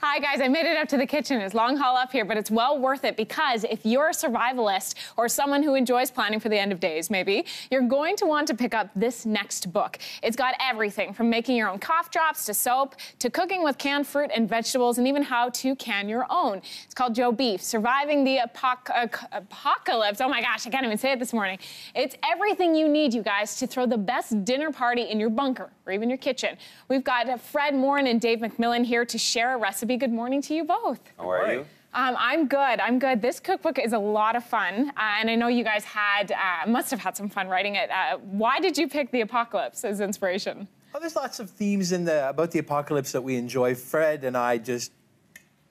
Hi guys, I made it up to the kitchen. It's a long haul up here, but it's well worth it because if you're a survivalist or someone who enjoys planning for the end of days, maybe, you're going to want to pick up this next book. It's got everything from making your own cough drops to soap to cooking with canned fruit and vegetables and even how to can your own. It's called Joe Beef, Surviving the Apocalypse. Oh my gosh, I can't even say it this morning. It's everything you need, you guys, to throw the best dinner party in your bunker or even your kitchen. We've got Fred, Morin and Dave McMillan here to share a recipe. Good morning to you both. How are you? I'm good. This cookbook is a lot of fun, and I know you guys must have had some fun writing it. Why did you pick the apocalypse as inspiration? Oh, there's lots of themes about the apocalypse that we enjoy. Fred and I just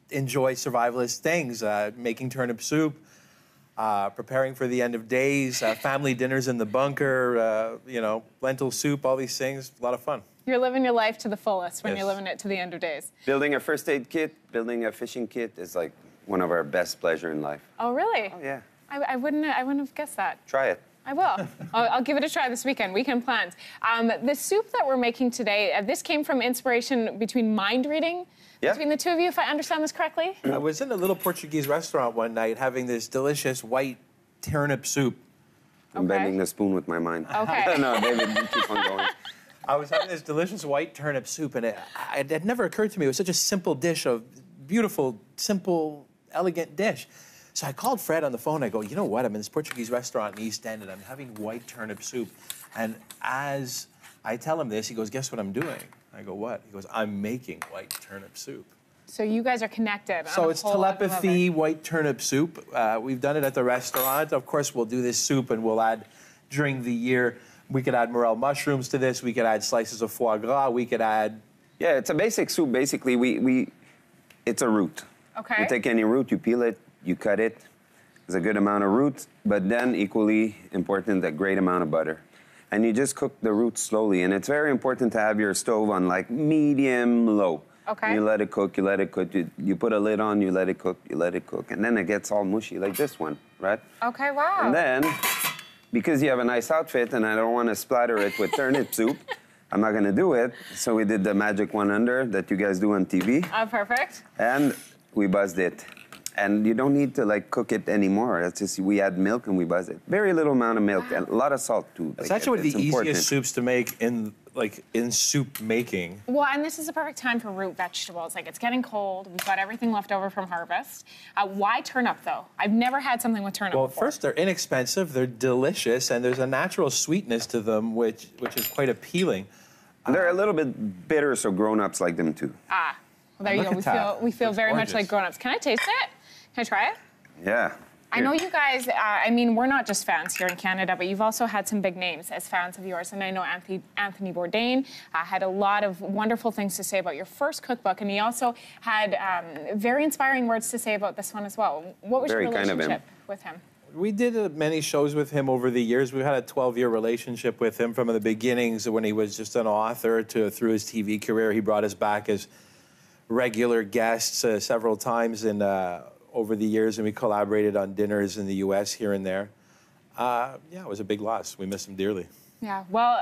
enjoy survivalist things, making turnip soup, preparing for the end of days, family dinners in the bunker, lentil soup, all these things. A lot of fun. You're living your life to the fullest when you're living it to the end of days. Building a first aid kit, building a fishing kit is like one of our best pleasure in life. Oh, really? Oh, yeah. I wouldn't have guessed that. Try it. I will. I'll give it a try this weekend. Weekend plans. The soup that we're making today, this came from inspiration between mind reading between the two of you, if I understand this correctly? I was in a little Portuguese restaurant one night having this delicious white turnip soup. I'm bending the spoon with my mind. Okay. No, David, you keep on going. I was having this delicious white turnip soup, and it had never occurred to me. It was such a simple dish, a beautiful, simple, elegant dish. So I called Fred on the phone. I go, you know what? I'm in this Portuguese restaurant in East End, and I'm having white turnip soup. And as I tell him this, he goes, guess what I'm doing? I go, what? He goes, I'm making white turnip soup. So you guys are connected. So it's telepathy, white turnip soup. We've done it at the restaurant. Of course, we'll do this soup, and we'll add, during the year, we could add morel mushrooms to this. We could add slices of foie gras. We could add... Yeah, it's a basic soup. Basically, it's a root. Okay. You take any root, you peel it, you cut it. There's a good amount of root, but then equally important, a great amount of butter. And you just cook the root slowly. And it's very important to have your stove on like medium low. Okay. You let it cook, you let it cook. You put a lid on, you let it cook, you let it cook. And then it gets all mushy like this one, right? Okay, wow. And then, because you have a nice outfit and I don't want to splatter it with turnip soup, I'm not going to do it. So we did the magic one under that you guys do on TV. Oh, perfect. And we buzzed it. And you don't need to like cook it anymore. It's just we add milk and we buzz it. Very little amount of milk and a lot of salt too. It's actually one of the easiest soups to make in soup making. Well, and this is a perfect time for root vegetables. Like, it's getting cold. We've got everything left over from harvest. Why turnip, though? I've never had something with turnip before. First, they're inexpensive, they're delicious, and there's a natural sweetness to them, which is quite appealing. They're a little bit bitter, so grown-ups like them too. Well, there you go. We feel very much like grown-ups. Can I taste it? Can I try it? Yeah. I know you guys, we're not just fans here in Canada, but you've also had some big names as fans of yours. And I know Anthony Bourdain had a lot of wonderful things to say about your first cookbook. And he also had very inspiring words to say about this one as well. What was your relationship with him? We did many shows with him over the years. We've had a 12-year relationship with him from the beginnings when he was just an author through his TV career. He brought us back as regular guests several times over the years, and we collaborated on dinners in the U.S. here and there. Yeah, it was a big loss. We miss him dearly. Yeah, well,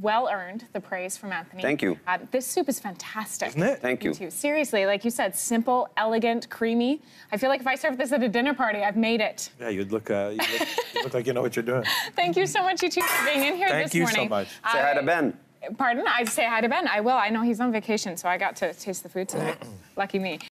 well earned, the praise from Anthony. Thank you. This soup is fantastic. Isn't it? Thank you. Seriously, like you said, simple, elegant, creamy. I feel like if I served this at a dinner party, I've made it. Yeah, you look like you know what you're doing. Thank you so much, you two, for being in here this morning. Thank you so much. Say hi to Ben. Pardon? I'd say hi to Ben. I will. I know he's on vacation, so I got to taste the food tonight. Lucky me.